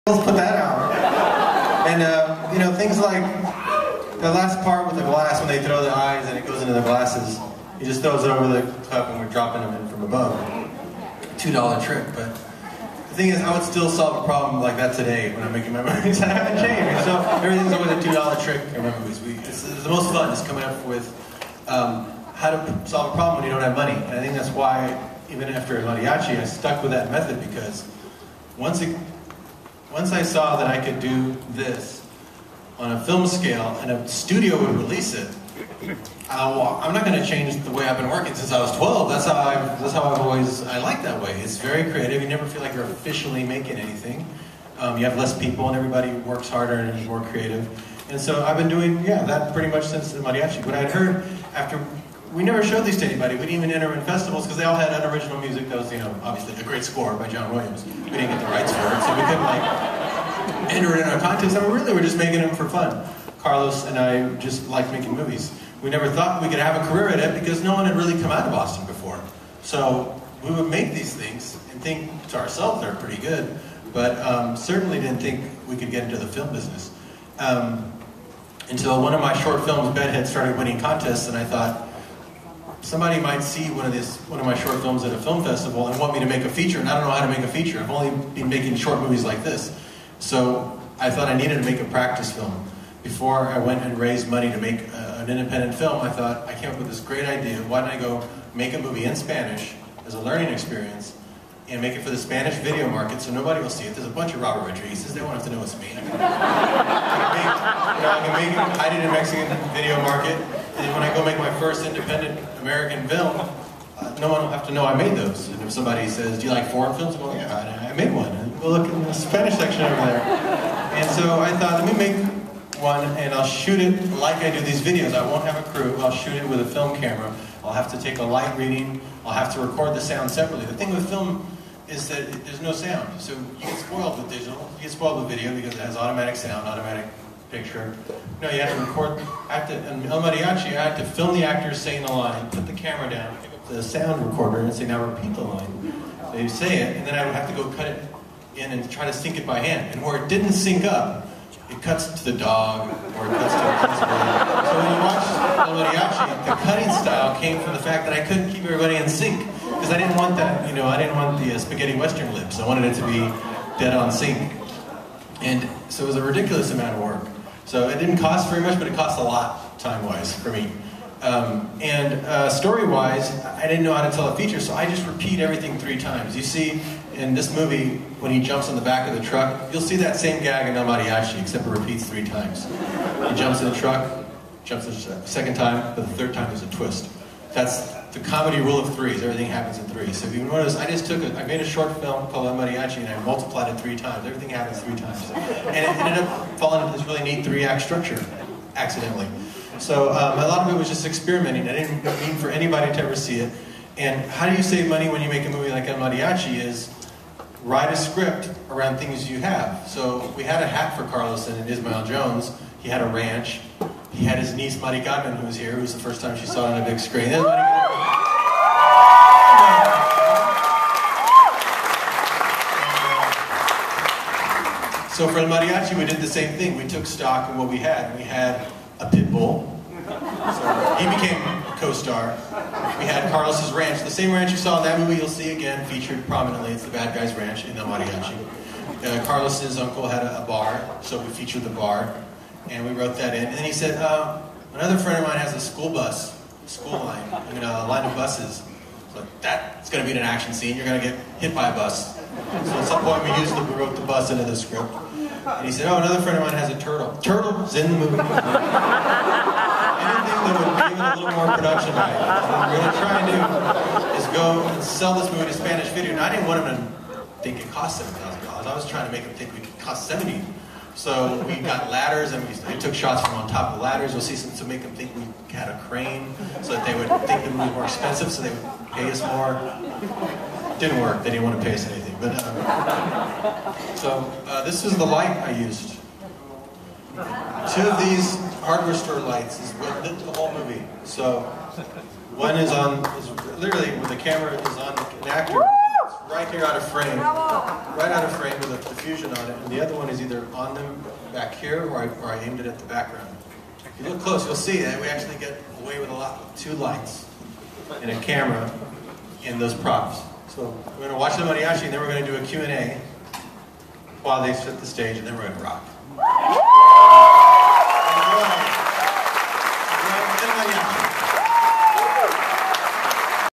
Let's put that out. And you know, things like the last part with the glass when they throw the eyes and it goes into the glasses. He just throws it over the cup and we're dropping them in from above. $2 trick, but the thing is, I would still solve a problem like that today when I'm making my movies. I haven't changed. So everything's always a $2 trick in my movies. It's the most fun is coming up with how to solve a problem when you don't have money. And I think that's why, even after Mariachi, I stuck with that method because once I saw that I could do this on a film scale and a studio would release it, I'm not going to change the way I've been working since I was 12. That's how I've always, I like that way. It's very creative. You never feel like you're officially making anything. You have less people and everybody works harder and is more creative. And so I've been doing, that pretty much since the Mariachi. But I'd heard after, we never showed these to anybody. We didn't even enter in festivals because they all had unoriginal music. That was, obviously a great score by John Williams. We didn't get the rights for it, so we couldn't enter it in our contest. I mean, really, we're just making them for fun. Carlos and I just like making movies. We never thought we could have a career at it because no one had really come out of Boston before. So we would make these things and think to ourselves they're pretty good, but certainly didn't think we could get into the film business. Until one of my short films, Bedhead, started winning contests, and I thought, somebody might see one of my short films at a film festival and want me to make a feature, and I don't know how to make a feature. I've only been making short movies like this. So I thought I needed to make a practice film. Before I went and raised money to make an independent film, I thought, I came up with this great idea. Why don't I go make a movie in Spanish as a learning experience and make it for the Spanish video market so nobody will see it. There's a bunch of Robert Rodriguez's. They won't have to know it's me. I can make it, hide it in Mexican video market, and when I go make my first independent American film, no one will have to know I made those. And if somebody says, do you like foreign films? Well, yeah, I made one. And we'll look in the Spanish section over there. And so I thought, let me make one and I'll shoot it like I do these videos. I won't have a crew. I'll shoot it with a film camera. I'll have to take a light reading. I'll have to record the sound separately. The thing with film is that there's no sound. So you get spoiled with digital. You get spoiled with video because it has automatic sound, automatic picture. No, you have to record. In El Mariachi, I had to film the actors saying the line, put the camera down, pick up the sound recorder and say, now repeat the line. They say it, and then I would have to go cut it in and try to sync it by hand. And where it didn't sync up, it cuts to the dog, or it cuts to a principal. So when you watch El Mariachi, the cutting style came from the fact that I couldn't keep everybody in sync. Because I didn't want that, I didn't want the spaghetti western lips. I wanted it to be dead on sync. And so it was a ridiculous amount of work. So it didn't cost very much, but it cost a lot, time-wise, for me. Story-wise, I didn't know how to tell a feature, so I just repeat everything 3 times. You see, in this movie, when he jumps on the back of the truck, you'll see that same gag in El Mariachi, except it repeats 3 times. He jumps in the truck, jumps the second time, but the third time there's a twist. That's the comedy rule of 3s. Everything happens in 3. So if you notice, I made a short film called El Mariachi, and I multiplied it 3 times. Everything happens 3 times. And it ended up falling into this really neat 3-act structure, accidentally. So a lot of it was just experimenting. I didn't mean for anybody to ever see it. And how do you save money when you make a movie like El Mariachi is write a script around things you have. So we had a hat for Carlos and Ismael Jones. He had a ranch. He had his niece, Mari Carmen, who was here. It was the first time she saw it on a big screen. So for El Mariachi, we did the same thing. We took stock in what we had. We had a pit bull. So he became a co-star. We had Carlos's ranch. The same ranch you saw in that movie, you'll see again featured prominently. It's the bad guy's ranch in El Mariachi. Carlos's uncle had a bar, so we featured the bar. And we wrote that in. And then he said, another friend of mine has a school line, a line of buses. So that's going to be an action scene. You're going to get hit by a bus. So at some point we wrote the bus into the script. And he said, another friend of mine has a turtle. Turtle's in the movie. Anything that would give it a little more production value. What we're going to try and do is go and sell this movie to Spanish video. And I didn't want him to think it cost $7,000. I was trying to make him think it could cost $70,000. So we got ladders and we took shots from on top of the ladders. You'll see some to make them think we had a crane so that they would think it was more expensive so they would pay us more. Didn't work. They didn't want to pay us anything. But this is the light I used. 2 of these hardware store lights is what lit the whole movie. So one is literally when the camera is on an actor. right here out of frame. Right out of frame with a diffusion on it. And the other one is either on them back here or I aimed it at the background. If you look close, you'll see that we actually get away with two lights and a camera in those props. So we're going to watch the mariachi and then we're going to do a Q&A while they set the stage and then we're going to rock.